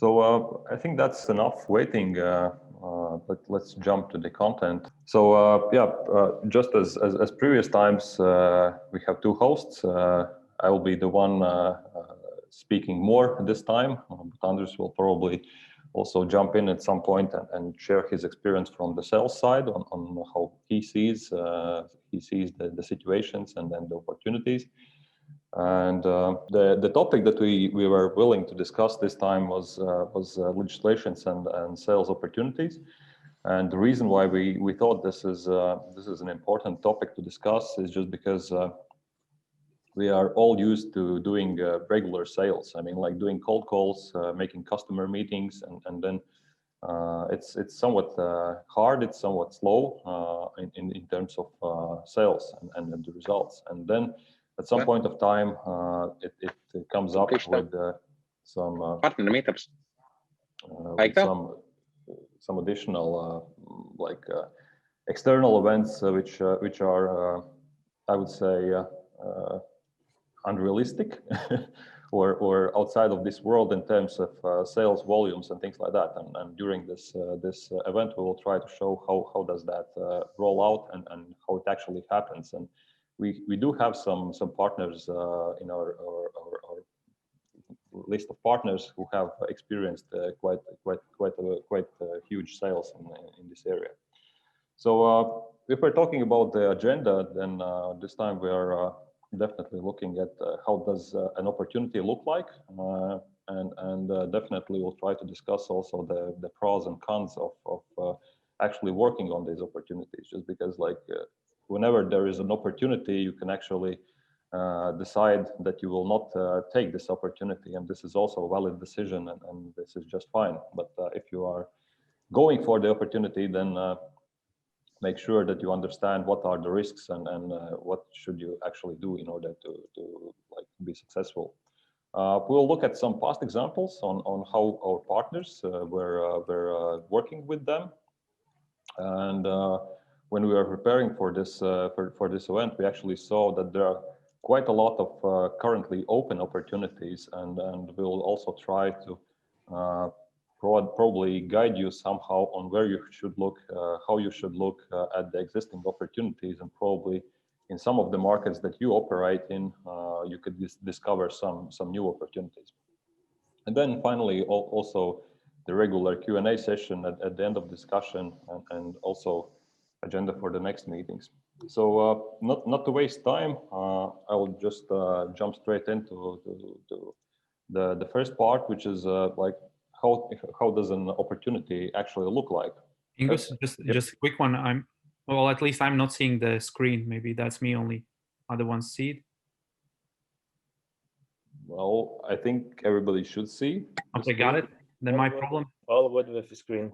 I think that's enough waiting, but let's jump to the content. Just as previous times, we have two hosts. I will be the one speaking more this time, but Andres will probably also jump in at some point and share his experience from the sales side on how he sees the situations and then the opportunities. And the topic that we were willing to discuss this time was legislations and sales opportunities. And the reason why we thought this is an important topic to discuss is just because we are all used to doing regular sales. I mean, like doing cold calls, making customer meetings, and then it's somewhat hard. It's somewhat slow in terms of sales and the results. And then at some point of time, it comes up with some some additional external events which are I would say unrealistic or outside of this world in terms of sales volumes and things like that. And during this event, we will try to show how does that roll out and how it actually happens. And we do have some partners in our list of partners who have experienced quite huge sales in this area. So if we're talking about the agenda, then this time we are definitely looking at how does an opportunity look like, and definitely we'll try to discuss also the pros and cons of actually working on these opportunities, just because whenever there is an opportunity, you can actually decide that you will not take this opportunity, and this is also a valid decision, and this is just fine. But if you are going for the opportunity, then make sure that you understand what are the risks and what should you actually do in order to be successful. We'll look at some past examples on how our partners were working with them, and when we were preparing for this event, we actually saw that there are quite a lot of currently open opportunities, and we'll also try to probably guide you somehow on where you should look, how you should look at the existing opportunities, and probably in some of the markets that you operate in, you could discover some new opportunities. And then finally, also the regular Q&A session at the end of discussion, and also agenda for the next meetings. So not to waste time, I will just jump straight into the first part, which is how does an opportunity actually look like? Ingus, just a quick one. Well, at least I'm not seeing the screen. Maybe that's me only. Other ones see it? Well, I think everybody should see. Okay, got it. Then my problem. All good with the screen.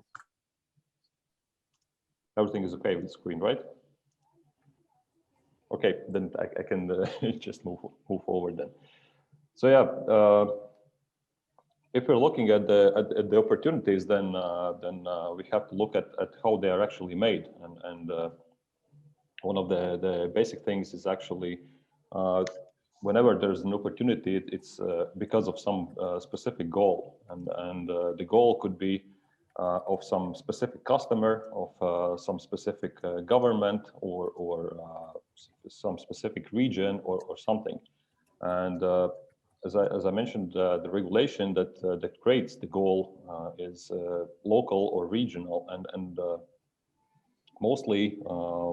Everything is okay with the screen, right? Okay, then I can just move forward then. So yeah. If we're looking at the opportunities, then we have to look at how they are actually made, and one of the basic things is actually whenever there's an opportunity, it's because of some specific goal, and the goal could be of some specific customer, of some specific government, or some specific region, or something, and as I mentioned, the regulation that creates the goal is local or regional, and mostly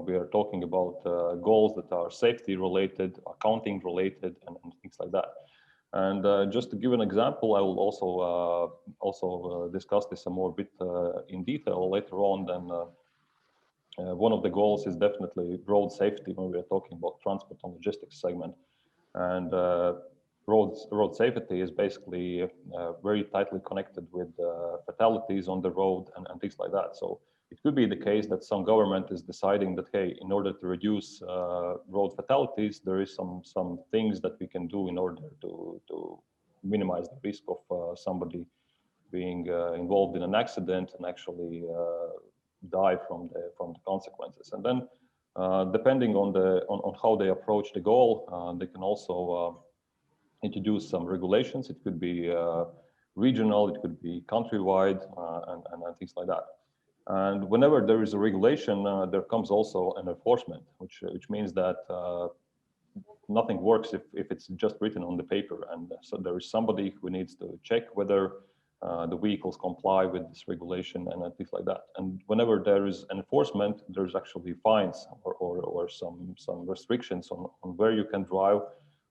we are talking about goals that are safety related, accounting related, and things like that. And just to give an example, I will also discuss this a more bit in detail later on. Then one of the goals is definitely road safety when we are talking about transport and logistics segment, and road safety is basically very tightly connected with fatalities on the road and things like that. So it could be the case that some government is deciding that, hey, in order to reduce road fatalities, there is some things that we can do in order to minimize the risk of somebody being involved in an accident and actually die from the consequences. And then depending on how they approach the goal, they can also introduce some regulations. It could be regional, it could be countrywide, and things like that. And whenever there is a regulation, there comes also an enforcement, which means that nothing works if it's just written on the paper. And so there is somebody who needs to check whether the vehicles comply with this regulation and things like that. And whenever there is enforcement, there's actually fines or some restrictions on where you can drive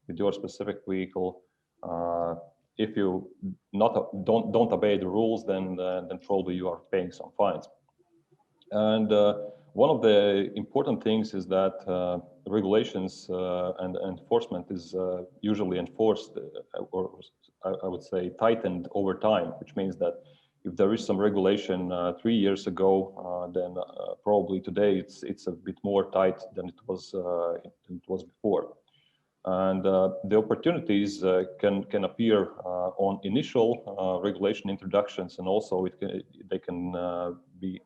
with your specific vehicle. If you don't obey the rules, then probably you are paying some fines. And one of the important things is that regulations and enforcement is usually enforced, or I would say tightened over time, which means that if there is some regulation 3 years ago, then probably today it's a bit more tight than it was before. And the opportunities can appear on initial regulation introductions, and also they can be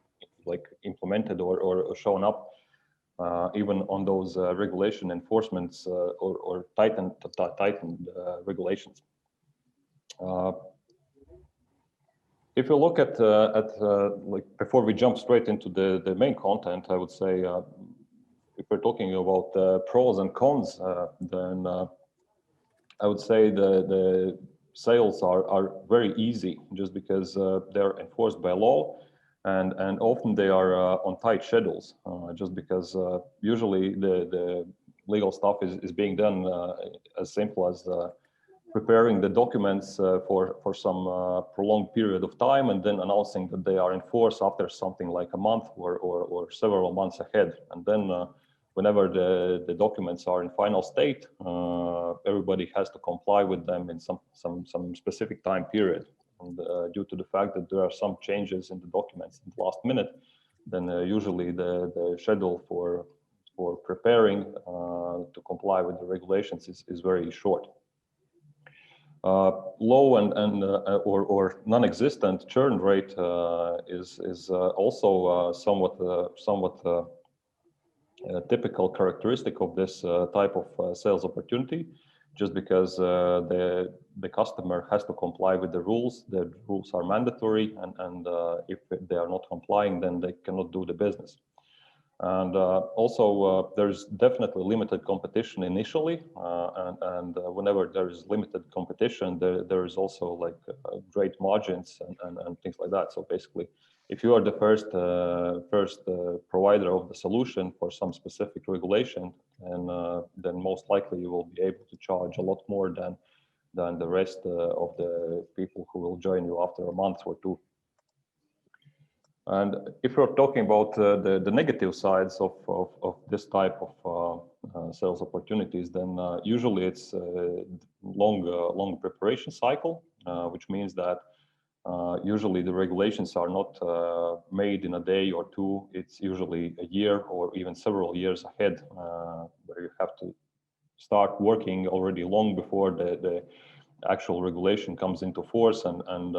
like implemented or shown up even on those regulation enforcements or tightened regulations. If you look at like before we jump straight into the main content, I would say if we're talking about pros and cons, then I would say the sales are very easy just because they're enforced by law, and often they are on tight schedules just because usually the legal stuff is being done as simple as preparing the documents for some prolonged period of time and then announcing that they are enforced after something like a month or several months ahead. And then whenever the documents are in final state, everybody has to comply with them in some specific time period. And due to the fact that there are some changes in the documents in the last minute, then usually the schedule for preparing to comply with the regulations is very short. Low or non-existent churn rate is also somewhat a typical characteristic of this type of sales opportunity, just because the customer has to comply with the rules. The rules are mandatory, and if they are not complying, then they cannot do the business. And also, there's definitely limited competition initially, and whenever there is limited competition, there is also like great margins and things like that. So basically, if you are the first provider of the solution for some specific regulation, and then most likely you will be able to charge a lot more than the rest of the people who will join you after a month or two. And if we're talking about the negative sides of this type of sales opportunities, then usually it's a long preparation cycle, which means that usually the regulations are not made in a day or two. It's usually a year or even several years ahead, where you have to start working already long before the actual regulation comes into force. And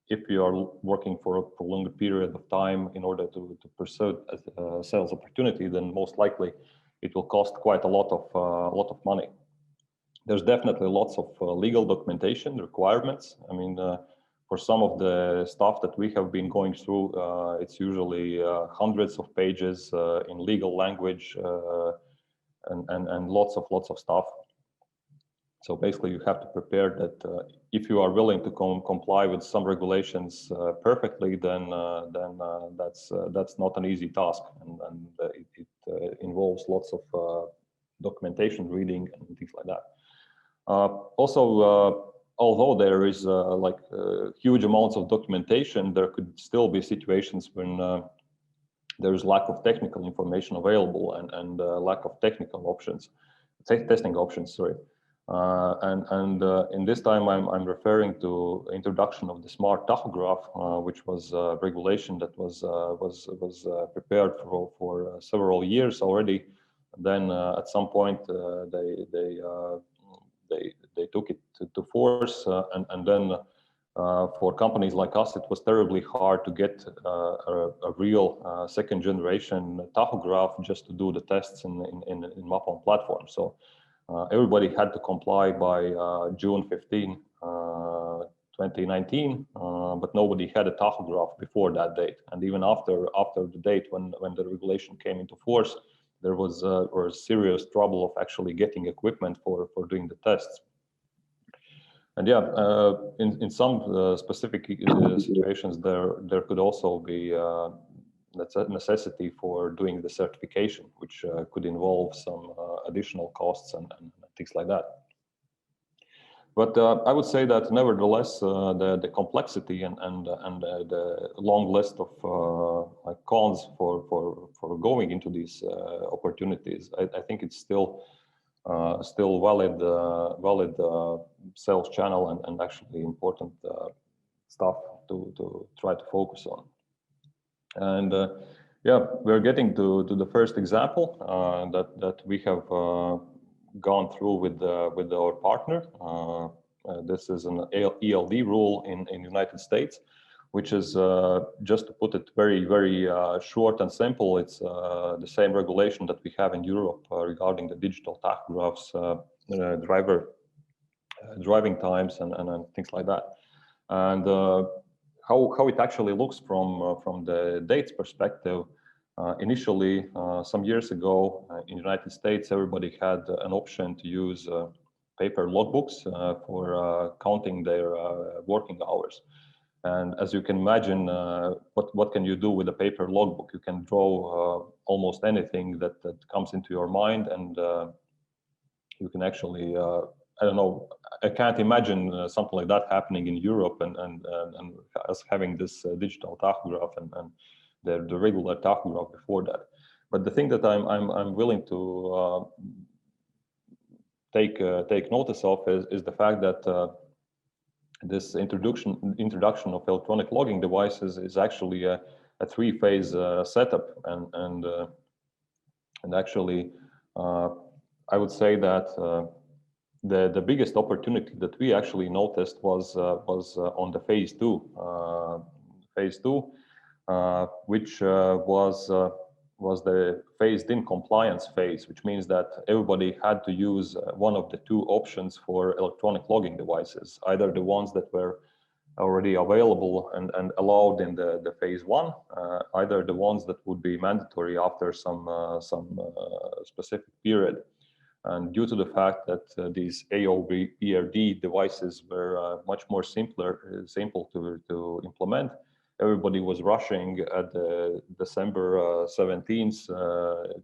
if you are working for a prolonged period of time in order to pursue a sales opportunity, then most likely it will cost quite a lot of money. There's definitely lots of legal documentation requirements. I mean, for some of the stuff that we have been going through, it's usually hundreds of pages in legal language and lots of stuff. So basically, you have to prepare that if you are willing to comply with some regulations perfectly, then that's not an easy task, and it involves lots of documentation reading and things like that. Also, although there is like huge amounts of documentation, there could still be situations when there is lack of technical information available and lack of technical options, testing options. Sorry. And in this time, I'm referring to introduction of the smart tachograph, which was a regulation that was prepared for several years already. Then at some point they took it to force, and then for companies like us, it was terribly hard to get a real second generation tachograph just to do the tests in Mapon platform. So everybody had to comply by June 15, 2019, but nobody had a tachograph before that date. And even after the date when the regulation came into force, there was serious trouble of actually getting equipment for doing the tests. And yeah, in some specific situations, there could also be necessity for doing the certification, which could involve some additional costs and things like that. But I would say that nevertheless, the complexity and the long list of like cons for going into these opportunities, I think it's still valid sales channel and actually important stuff to try to focus on. And yeah, we're getting to the first example that we have gone through with our partner. This is an ELD rule in the United States, which is, just to put it very short and simple, it's the same regulation that we have in Europe regarding the digital tachographs, driving times and things like that. And how it actually looks from the dates perspective. Initially, some years ago, in the United States, everybody had an option to use paper logbooks for counting their working hours. And as you can imagine, what can you do with a paper logbook? You can draw almost anything that comes into your mind, and you can actually, I don't know, I can't imagine something like that happening in Europe and us having this digital tachograph and the regular tachograph before that. But the thing that I'm willing to take notice of is the fact that this introduction of electronic logging devices is actually a three-phase setup, and actually I would say that the biggest opportunity that we actually noticed was on the phase two, which was the phased-in compliance phase, which means that everybody had to use one of the two options for electronic logging devices, either the ones that were already available and allowed in the phase one, either the ones that would be mandatory after some specific period. And due to the fact that these AOBRD devices were much more simple to implement, everybody was rushing at the December 17th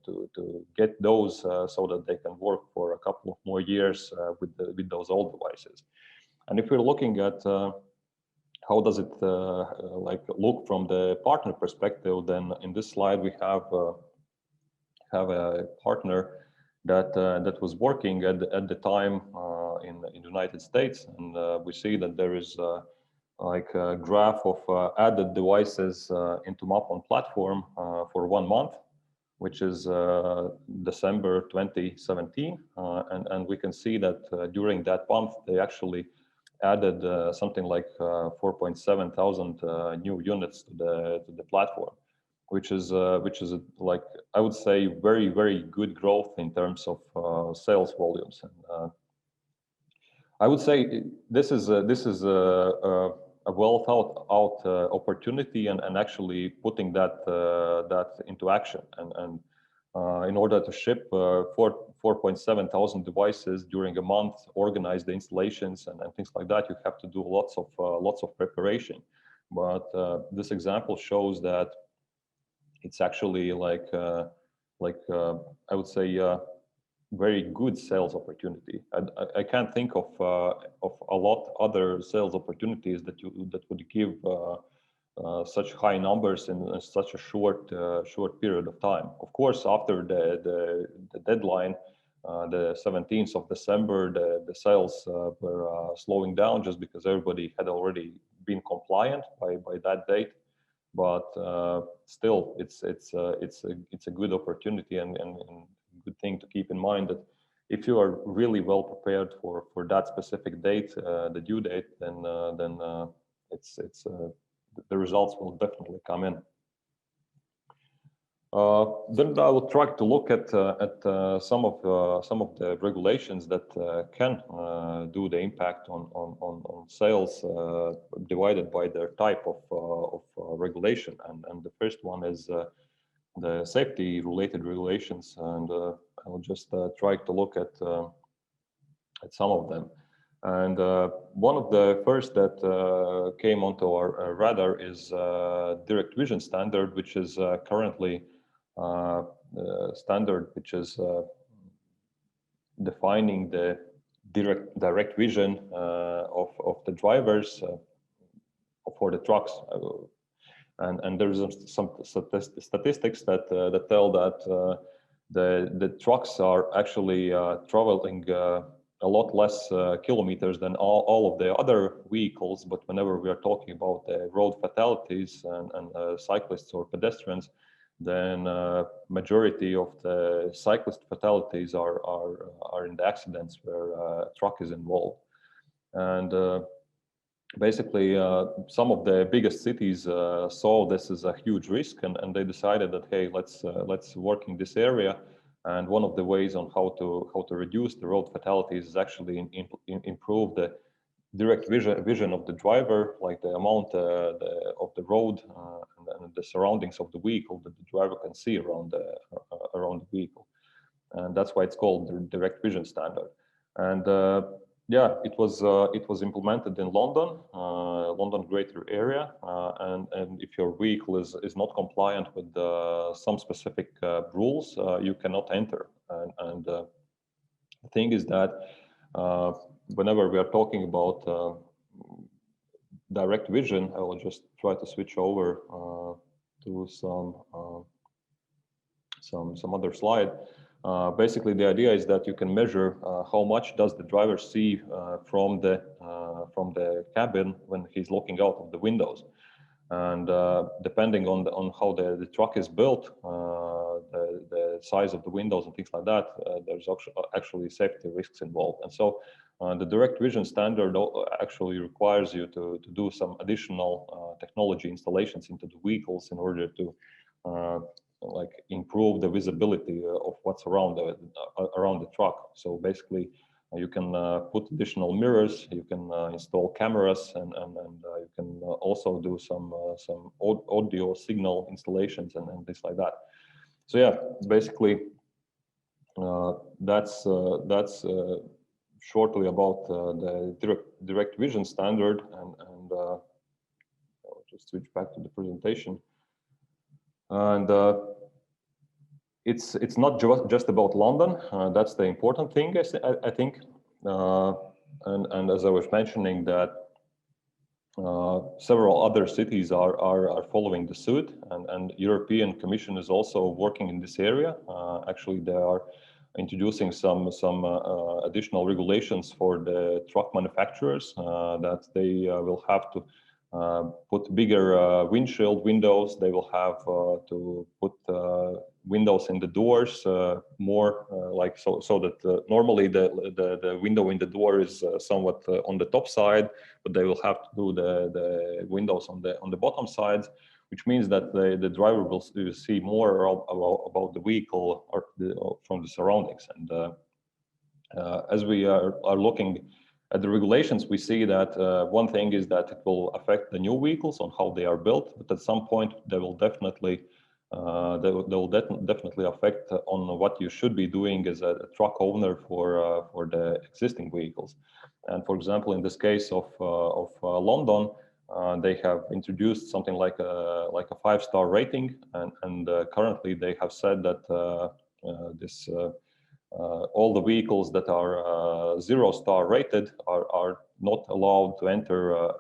to get those so that they can work for a couple of more years with those old devices. And if we're looking at how does it like look from the partner perspective, then in this slide we have a partner that was working at the time in the United States, and we see that there is like a graph of added devices into Mapon platform for 1 month, which is December 2017, and we can see that during that month they actually added something like 4.7 thousand new units to the platform, which is like, I would say, very good growth in terms of sales volumes. And I would say this is a well thought out opportunity, and actually putting that into action. And in order to ship 4.7 thousand devices during a month, organize the installations and things like that, you have to do lots of preparation. But this example shows that it's actually like I would say very good sales opportunity. I can't think of a lot other sales opportunities that would give such high numbers in such a short period of time. Of course, after the deadline, the 17th of December, the sales were slowing down just because everybody had already been compliant by that date. But still, it's a good opportunity and good thing to keep in mind that if you are really well prepared for that specific date, the due date, then it's the results will definitely come in. Then I will try to look at some of the regulations that can do the impact on sales divided by their type of regulation. And the first one is the safety related regulations, and I will just try to look at some of them. And one of the first that came onto our radar is direct vision standard, which is currently standard which is defining the direct vision of the drivers for the trucks. And there's some statistics that tell that the trucks are actually traveling a lot less kilometers than all of the other vehicles. But whenever we are talking about the road fatalities and cyclists or pedestrians, then majority of the cyclist fatalities are in the accidents where a truck is involved. And basically, some of the biggest cities saw this as a huge risk, and they decided that, hey, let's work in this area. And one of the ways on how to reduce the road fatalities is actually improve the direct vision of the driver, like the amount of the road and the surroundings of the vehicle that the driver can see around the vehicle. And that's why it's called the direct vision standard. And yeah, it was implemented in London greater area, and if your vehicle is not compliant with some specific rules, you cannot enter. And the thing is that whenever we are talking about direct vision, I will just try to switch over to some other slide. Basically, the idea is that you can measure how much does the driver see from the cabin when he's looking out of the windows, and depending on how the truck is built, the size of the windows and things like that, there's actually safety risks involved. And so the direct vision standard actually requires you to do some additional technology installations into the vehicles in order to like improve the visibility of what's around the truck. So basically, you can put additional mirrors, you can install cameras, and you can also do some audio signal installations and things like that. So yeah, basically, that's shortly about the direct vision standard, and I'll just switch back to the presentation. And it's not just about London. That's the important thing, I think. And as I was mentioning, that several other cities are following the suit, and European Commission is also working in this area. Actually, they are introducing some additional regulations for the truck manufacturers that they will have to put bigger windshield windows. They will have to put windows in the doors more like so that normally the window in the door is somewhat on the top side, but they will have to do the windows on the bottom sides, which means that the driver will see more about the vehicle or from the surroundings. And as we are looking at the regulations, we see that one thing is that it will affect the new vehicles on how they are built, but at some point they will definitely definitely affect on what you should be doing as a truck owner for the existing vehicles. And for example, in this case of London, they have introduced something like a 5-star rating, and currently they have said that all the vehicles that are 0-star rated are not allowed to enter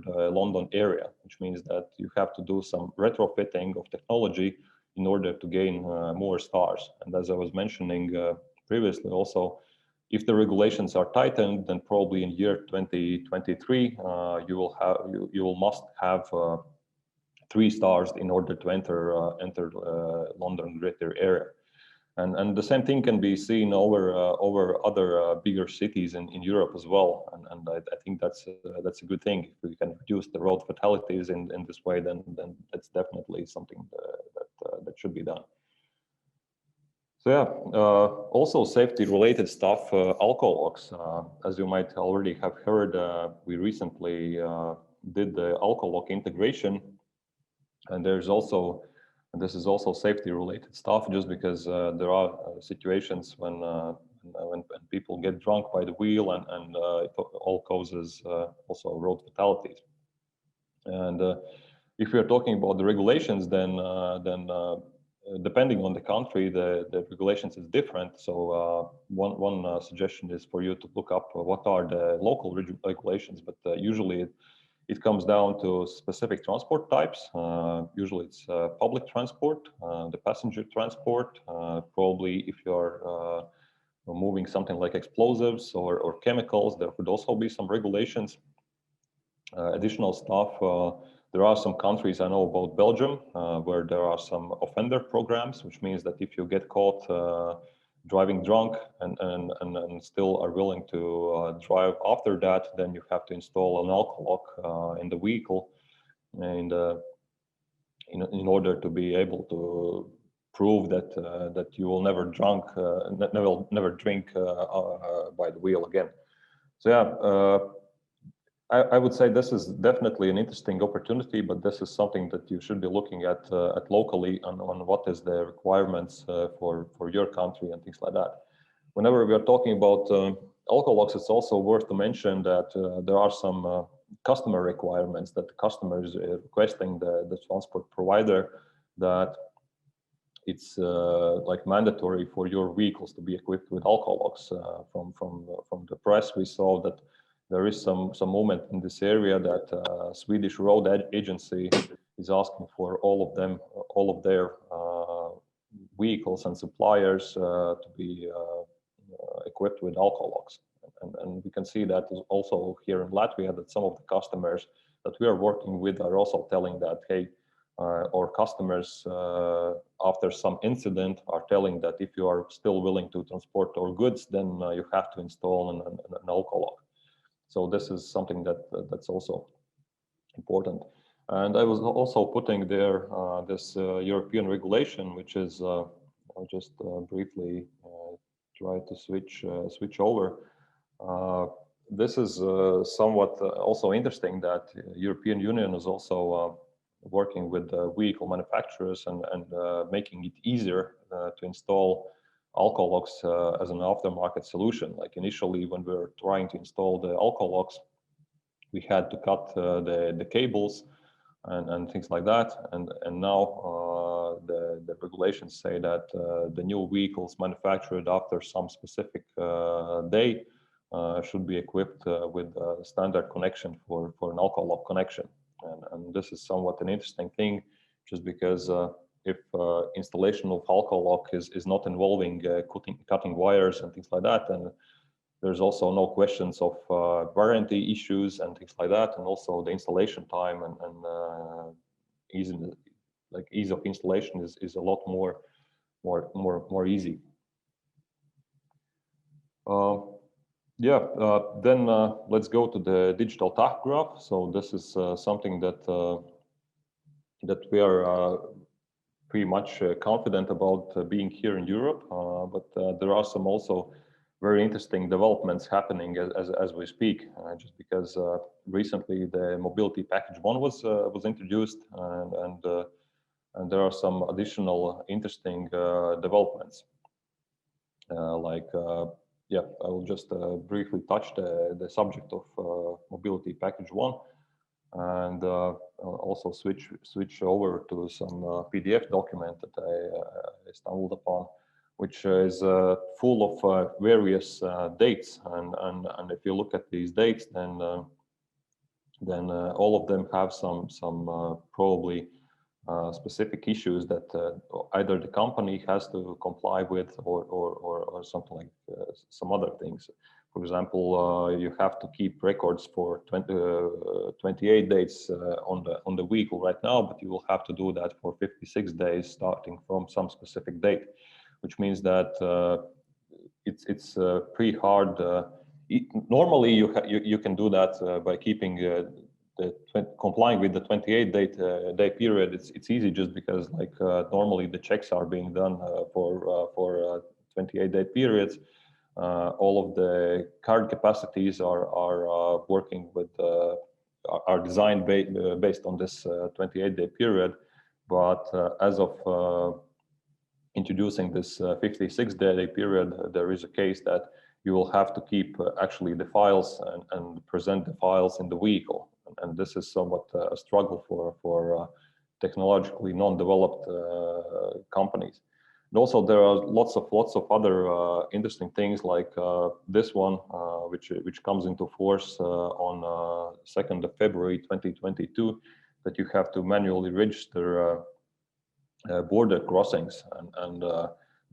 the London area, which means that you have to do some retrofitting of technology in order to gain more stars. And as I was mentioning previously, also, if the regulations are tightened, then probably in year 2023 you must have 3 stars in order to enter London greater area. And the same thing can be seen over other bigger cities in Europe as well. And I think that's a good thing. If we can reduce the road fatalities in this way, then that's definitely something that should be done. So yeah, also safety-related stuff, alcohol locks. As you might already have heard, we recently did the alcohol lock integration, and there's also, and this is also safety-related stuff, just because there are situations when people get drunk by the wheel, and it all causes also road fatalities. And if we are talking about the regulations, then depending on the country, the regulations is different. So one suggestion is for you to look up what are the local regulations, but usually it comes down to specific transport types. Usually it's public transport, the passenger transport. Probably if you're moving something like explosives or chemicals, there could also be some regulations. Additional stuff. There are some countries, I know about Belgium, where there are some offender programs, which means that if you get caught driving drunk and still are willing to drive after that, then you have to install an alcohol lock in the vehicle, and in order to be able to prove that that you will never never drink by the wheel again. So yeah. I would say this is definitely an interesting opportunity, but this is something that you should be looking at locally on what is the requirements for your country and things like that. Whenever we are talking about alcohol locks, it's also worth to mention that there are some customer requirements that the customer is requesting the transport provider, that it's like mandatory for your vehicles to be equipped with alcohol locks. From the press, we saw that there is some movement in this area, that Swedish Road Agency is asking for all of their vehicles and suppliers to be equipped with alcohol locks. And we can see that also here in Latvia, that some of the customers that we are working with are also telling that, hey, our customers, after some incident, are telling that if you are still willing to transport our goods, then you have to install an alcohol lock. So this is something that's also important. And I was also putting there this European regulation, which is, I'll just briefly try to switch over. This is somewhat also interesting, that European Union is also working with vehicle manufacturers and making it easier to install alcohol locks as an aftermarket solution. Like initially, when we were trying to install the alcohol locks, we had to cut the cables and things like that. And now the regulations say that the new vehicles manufactured after some specific day should be equipped with a standard connection for an alcohol lock connection. And this is somewhat an interesting thing, just because if installation of alcohol lock is not involving cutting wires and things like that, then there's also no questions of warranty issues and things like that, and also the installation time and ease of installation is a lot more easy. Then let's go to the digital tachograph. So this is something that we are pretty much confident about being here in Europe, but there are some also very interesting developments happening as we speak, just because recently the mobility package 1 was introduced, and there are some additional interesting developments. I will just briefly touch the subject of mobility package 1, and also switch over to some PDF document that I stumbled upon, which is full of various dates. And if you look at these dates, then all of them have some probably specific issues that either the company has to comply with, or something like some other things. For example, you have to keep records for 28 days on the vehicle right now, but you will have to do that for 56 days starting from some specific date, which means that it's pretty hard. Normally, you can do that by keeping complying with the 28-day period, it's easy just because like normally the checks are being done for 28-day periods. All of the card capacities are working with are designed based on this 28-day period, but as of introducing this 56-day period, there is a case that you will have to keep actually the files and present the files in the vehicle. And this is somewhat a struggle for technologically non-developed companies. And also there are lots of other interesting things like this one, which comes into force on 2nd of February 2022, that you have to manually register border crossings, and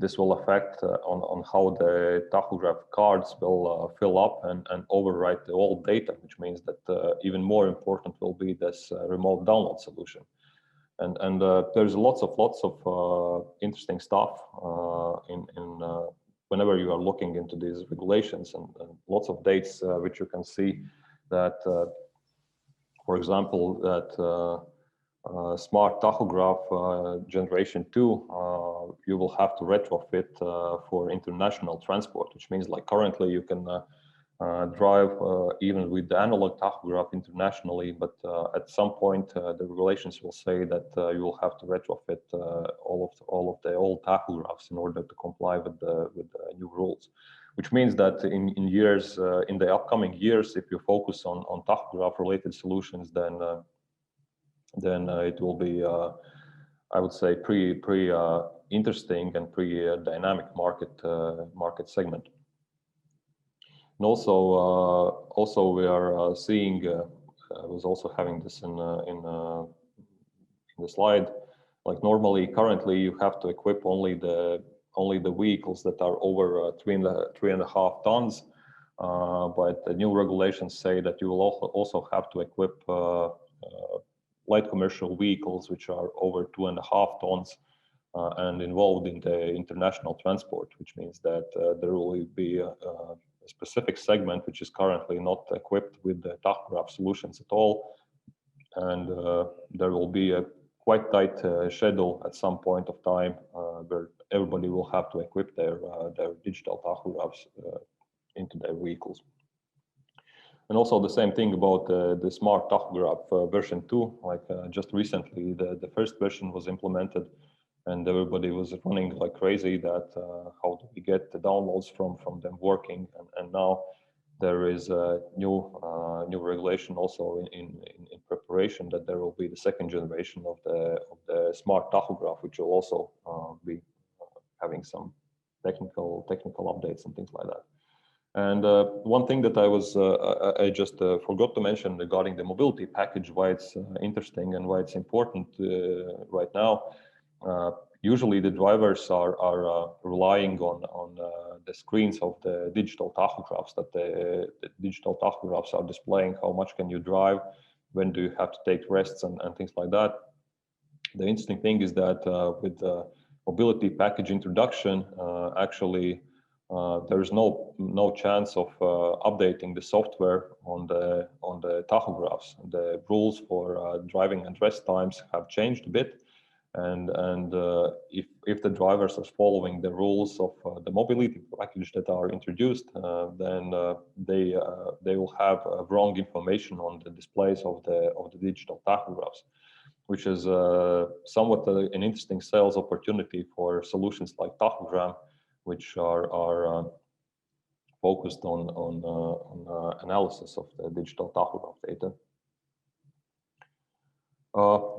this will affect on how the tachograph cards will fill up and overwrite the old data, which means that even more important will be this remote download solution. And there's lots of interesting stuff in whenever you are looking into these regulations, and lots of dates which you can see that, for example, that smart tachograph generation 2, you will have to retrofit for international transport, which means like currently you can drive even with the analog tachograph internationally, but at some point the regulations will say that you will have to retrofit all of the old tachographs in order to comply with the new rules. Which means that in the upcoming years, if you focus on tachograph related solutions, then it will be, I would say, pretty interesting and pretty dynamic market segment. And also we are seeing, I was also having this in the slide. Like normally, currently, you have to equip only the vehicles that are over 3.5 tons. But the new regulations say that you will also have to equip light commercial vehicles which are over 2.5 tons and involved in the international transport, which means that there will be a specific segment which is currently not equipped with the tachograph solutions at all, and there will be a quite tight schedule at some point of time where everybody will have to equip their digital tachographs into their vehicles. And also the same thing about the smart tachograph version 2. Like just recently, the first version was implemented, and everybody was running like crazy that how do we get the downloads from them working? And now there is a new regulation also in preparation, that there will be the second generation of the smart tachograph, which will also be having some technical updates and things like that. And one thing that I just forgot to mention regarding the mobility package, why it's interesting and why it's important right now. Usually the drivers are relying on the screens of the digital tachographs, that the digital tachographs are displaying how much can you drive, when do you have to take rests and things like that. The interesting thing is that with the mobility package introduction, actually there is no chance of updating the software on the tachographs. The rules for driving and rest times have changed a bit, and if the drivers are following the rules of the mobility package that are introduced, then they will have wrong information on the displays of the digital tachographs, which is somewhat an interesting sales opportunity for solutions like Tachogram, which are focused on analysis of the digital tachograph data.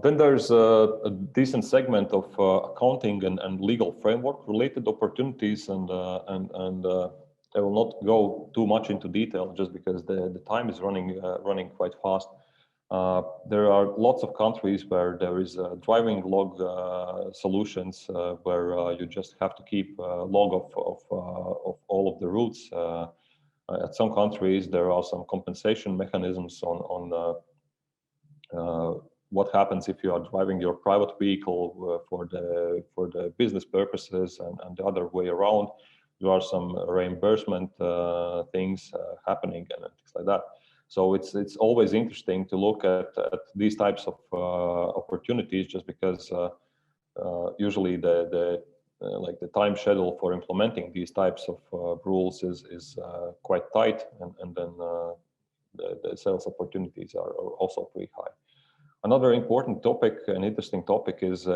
Then there's a decent segment of accounting and legal framework related opportunities, and I will not go too much into detail just because the time is running quite fast. There are lots of countries where there is driving log solutions where you just have to keep log of all of the routes. At some countries, there are some compensation mechanisms on what happens if you are driving your private vehicle for the business purposes, and the other way around. There are some reimbursement things happening and things like that. So it's always interesting to look at these types of opportunities, just because usually like the time schedule for implementing these types of rules is quite tight, and then the sales opportunities are also pretty high. Another important topic, an interesting topic, is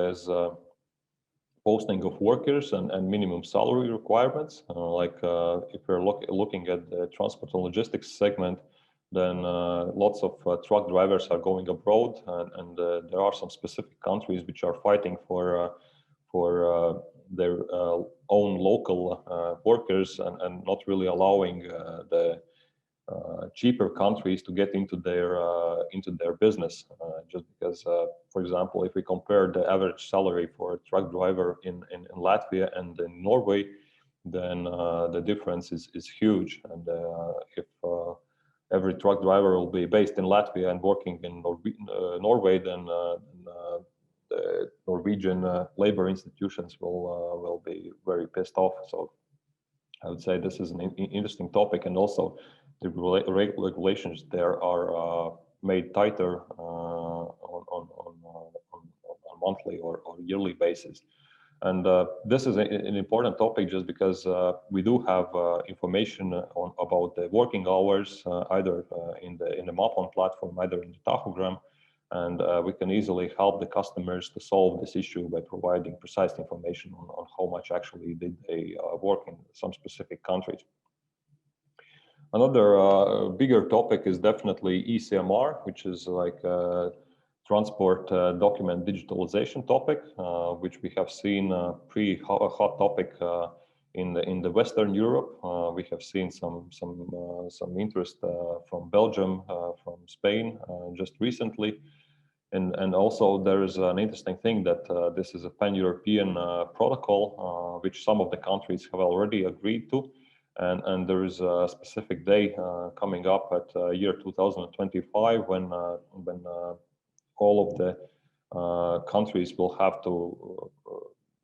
posting of workers and minimum salary requirements. If we're looking at the transport and logistics segment, then lots of truck drivers are going abroad, and there are some specific countries which are fighting for their own local workers, and not really allowing the cheaper countries to get into their business, just because, for example, if we compare the average salary for a truck driver in Latvia and in Norway, then the difference is huge. And if every truck driver will be based in Latvia and working in Norway, then the Norwegian labor institutions will be very pissed off. So I would say this is an interesting topic, and also the regulations there are made tighter on monthly or yearly basis. And this is an important topic, just because we do have information about the working hours, either in the Mapon platform, either in the tachogram, and we can easily help the customers to solve this issue by providing precise information on how much actually did they work in some specific countries. Another bigger topic is definitely ECMR, which is like transport document digitalization topic, which we have seen pretty hot topic in the Western Europe. We have seen some interest from Belgium, from Spain just recently. And also there is an interesting thing that this is a pan-European protocol, which some of the countries have already agreed to. And there is a specific day coming up at year 2025 when all of the countries will have to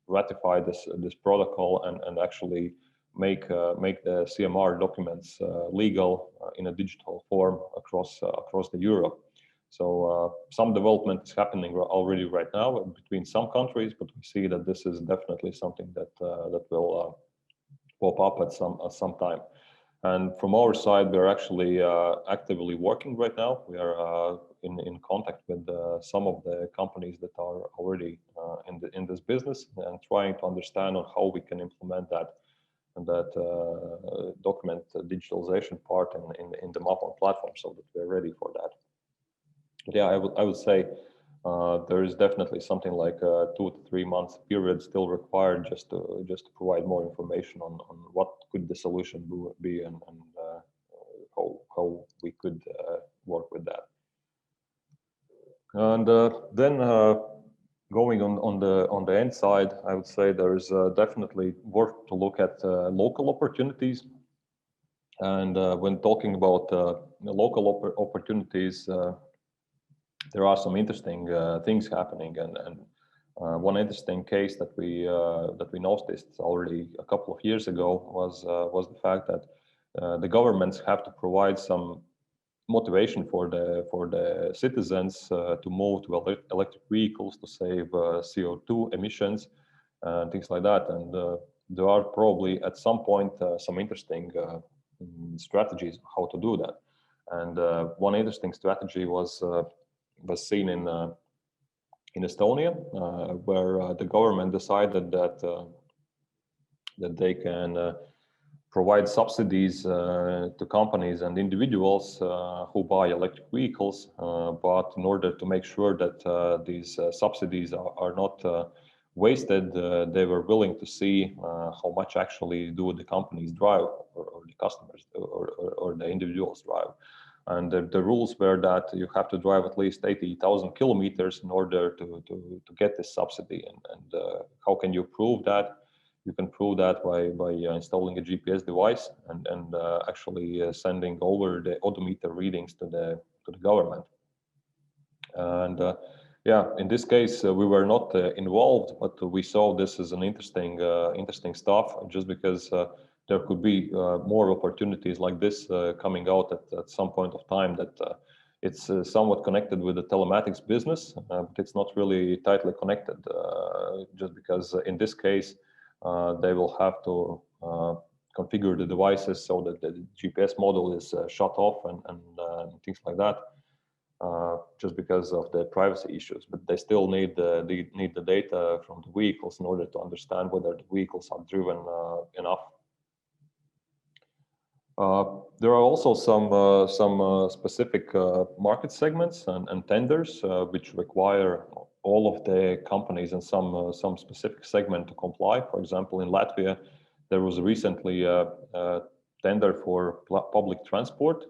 ratify this protocol and actually make the CMR documents legal in a digital form across the Europe. So some development is happening already right now between some countries, but we see that this is definitely something that will pop up at some time. And from our side, we're actually actively working right now. We are in contact with some of the companies that are already in this business, and trying to understand on how we can implement that document digitalization part in the Mapon platform, so that we're ready for that. But yeah, I would say there is definitely something like a 2 to 3 months period still required just to provide more information on what could the solution be, and how we could work with that. And then going on the end side, I would say there is definitely worth to look at local opportunities. And when talking about local opportunities, there are some interesting things happening, and one interesting case that we noticed already a couple of years ago was the fact that the governments have to provide some motivation for the citizens to move to electric vehicles to save CO2 emissions and things like that. And there are probably at some point some interesting strategies how to do that. And one interesting strategy was seen in Estonia, where the government decided that they can provide subsidies to companies and individuals who buy electric vehicles, but in order to make sure that these subsidies are not wasted, they were willing to see how much actually do the companies drive, or the customers, or the individuals drive. And the rules were that you have to drive at least 80,000 kilometers in order to get this subsidy. And how can you prove that? You can prove that by installing a GPS device and actually sending over the odometer readings to the government. And yeah, in this case, we were not involved, but we saw this as an interesting stuff, just because there could be more opportunities like this coming out at some point of time, that it's somewhat connected with the telematics business, but it's not really tightly connected, just because in this case, they will have to configure the devices so that the GPS model is shut off and things like that, just because of the privacy issues. But they still need the data from the vehicles in order to understand whether the vehicles are driven enough. There are also some specific market segments and tenders which require all of the companies in some specific segment to comply. For example, in Latvia, there was recently a tender for public transport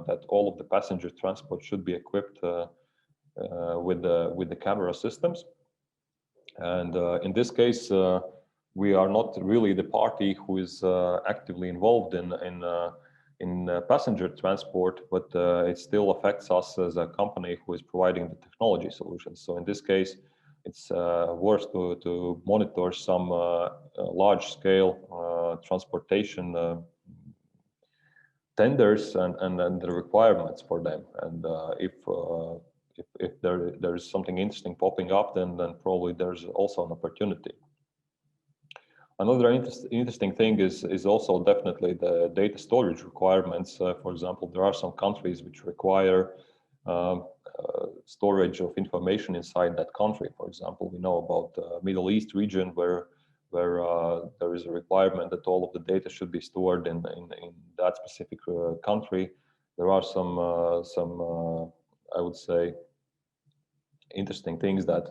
that all of the passenger transport should be equipped with the camera systems. And in this case, we are not really the party who is actively involved in passenger transport, but it still affects us as a company who is providing the technology solutions. So in this case, it's worth to monitor some large-scale transportation tenders and the requirements for them. And if there is something interesting popping up, then probably there's also an opportunity. Another interesting thing is also definitely the data storage requirements. For example, there are some countries which require storage of information inside that country. For example, we know about the Middle East region where there is a requirement that all of the data should be stored in that specific country. There are some I would say, interesting things that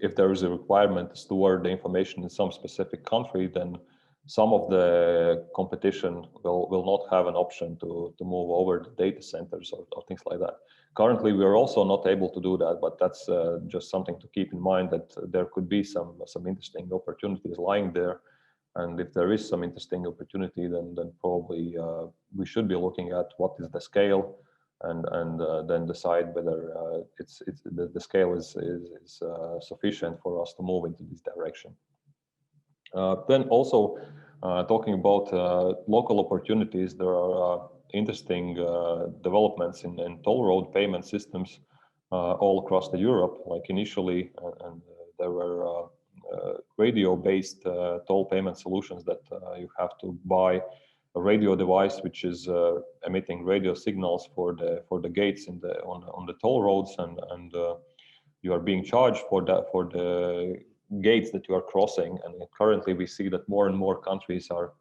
if there is a requirement to store the information in some specific country, then some of the competition will not have an option to move over the data centers or things like that. Currently, we are also not able to do that, but that's just something to keep in mind, that there could be some interesting opportunities lying there. And if there is some interesting opportunity, then probably we should be looking at what is the scale, and then decide whether the scale is sufficient for us to move into this direction. Then also talking about local opportunities, there are interesting developments in toll road payment systems all across the Europe. Like initially, and there were radio-based toll payment solutions that you have to buy a radio device which is emitting radio signals for the gates on the toll roads, and you are being charged for the gates that you are crossing. And currently we see that more and more countries are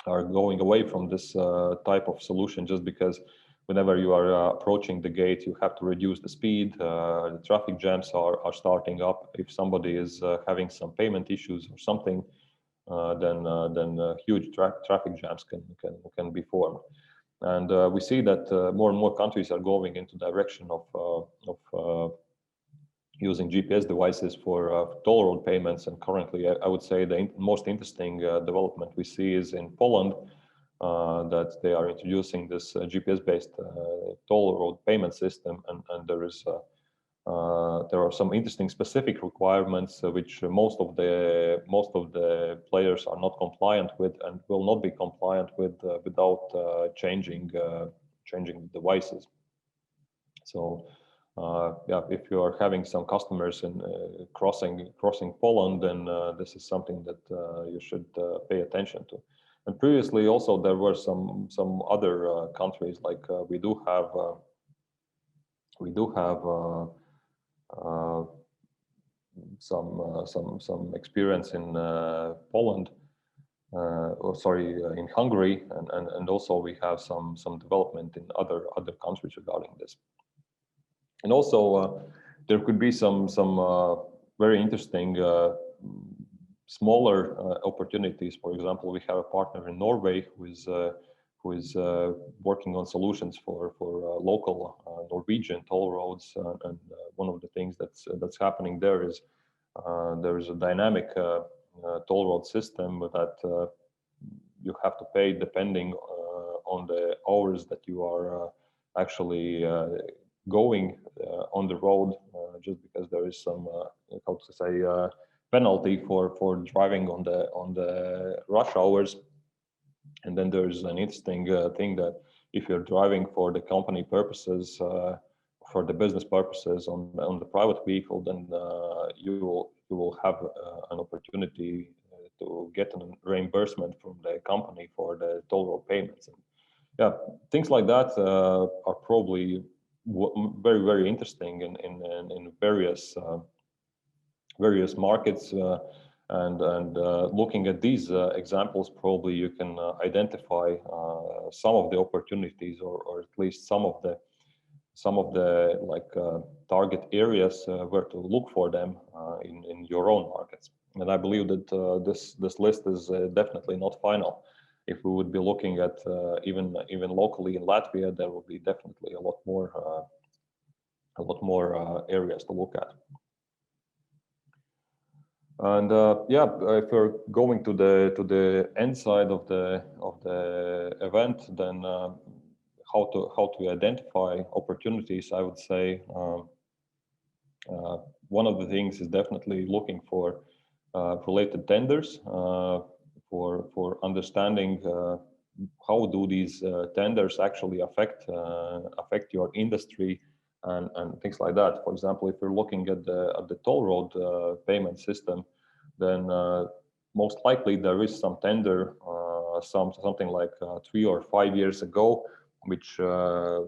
going away from this type of solution, just because whenever you are approaching the gate, you have to reduce the speed. The traffic jams are starting up. If somebody is having some payment issues or something, then huge traffic jams can be formed. And we see that more and more countries are going into the direction of using GPS devices for toll road payments. And currently, I would say the most interesting development we see is in Poland, that they are introducing this GPS-based toll road payment system, and there are some interesting specific requirements which most of the players are not compliant with, and will not be compliant with without changing devices. So yeah, if you are having some customers in crossing Poland, then this is something that you should pay attention to. And previously also there were some other countries, like we do have some experience in Poland, in Hungary, and also we have some development in other countries regarding this. And also there could be some very interesting smaller opportunities. For example, we have a partner in Norway who is working on solutions for local Norwegian toll roads, and one of the things that's happening there is a dynamic toll road system that you have to pay depending on the hours that you are actually going on the road, just because there is some how to say penalty for driving on the rush hours. And then there's an interesting thing that if you're driving for the company purposes, for the business purposes on the private vehicle, then you will have an opportunity to get a reimbursement from the company for the toll road payments. And yeah, things like that are probably very, very interesting in various markets. And looking at these examples, probably you can identify some of the opportunities, or at least some of the like target areas where to look for them in your own markets. And I believe that this list is definitely not final. If we would be looking at even locally in Latvia, there will be definitely a lot more areas to look at. And yeah, if we're going to the end side of the event, then how to identify opportunities, I would say one of the things is definitely looking for related tenders for understanding how do these tenders actually affect your industry and things like that. For example, if you're looking at the toll road payment system, then most likely there is some tender, something like 3 or 5 years ago, which I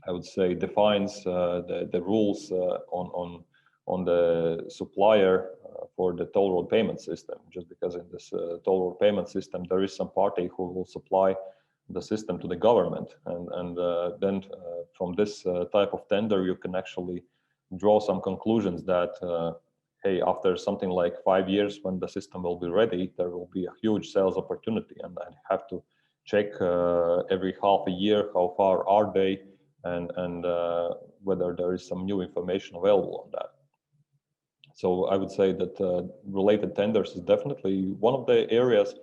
would say defines the rules on the supplier for the toll road payment system. Just because in this toll road payment system there is some party who will supply the system to the government, and then from this type of tender you can actually draw some conclusions that hey, after something like 5 years, when the system will be ready, there will be a huge sales opportunity, and I have to check every half a year how far are they, and whether there is some new information available on that. So I would say that related tenders is definitely one of the areas.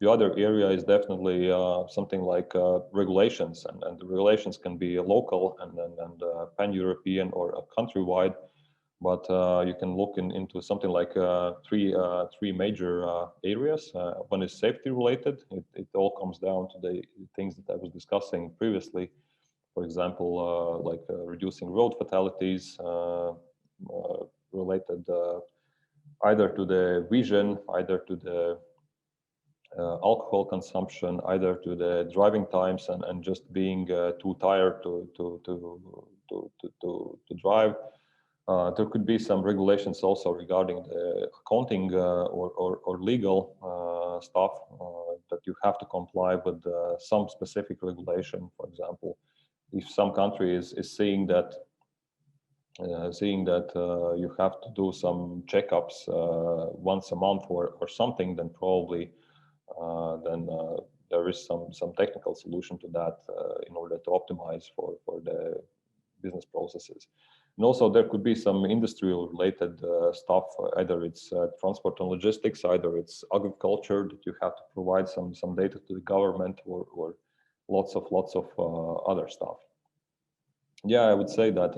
The other area is definitely something like regulations, and the regulations can be local and pan-European or countrywide. But you can look into something like three major areas. One is safety related. It all comes down to the things that I was discussing previously. For example, like reducing road fatalities related either to the vision, either to the alcohol consumption, either to the driving times, and just being too tired to drive. There could be some regulations also regarding the accounting or legal stuff that you have to comply with some specific regulation. For example, if some country is seeing that you have to do some checkups once a month or something, then probably there is some technical solution to that in order to optimize for the business processes. And also there could be some industrial related stuff, either it's transport and logistics, either it's agriculture, that you have to provide some data to the government, or lots of other stuff. Yeah, I would say that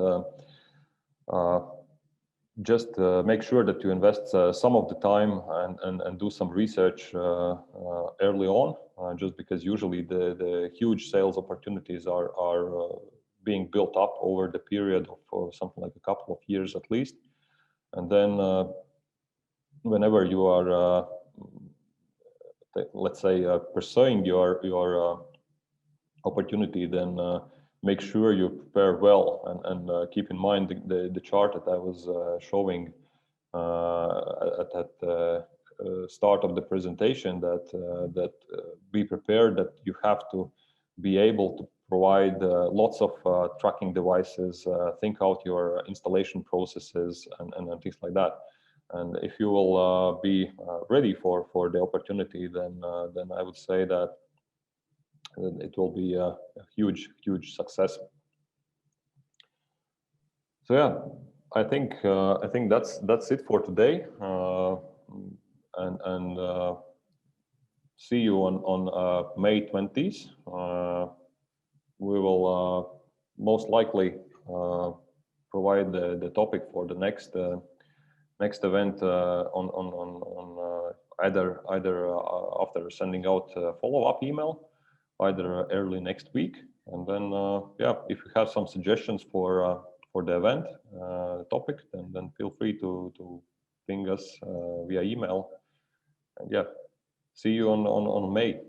just make sure that you invest some of the time and do some research early on, just because usually the huge sales opportunities are being built up over the period of something like a couple of years at least. And then whenever you are, let's say, pursuing your opportunity, then make sure you prepare well, and keep in mind the chart that I was showing at the start of the presentation, that be prepared, that you have to be able to provide lots of tracking devices, think out your installation processes and things like that. And if you will be ready for the opportunity, then I would say that it will be a huge success. So yeah, I think that's it for today, and see you on May 20th. We will most likely provide the topic for the next event on either after sending out a follow-up email, either early next week. And then, yeah, if you have some suggestions for the event topic, then feel free to ping us via email. And yeah, see you on May.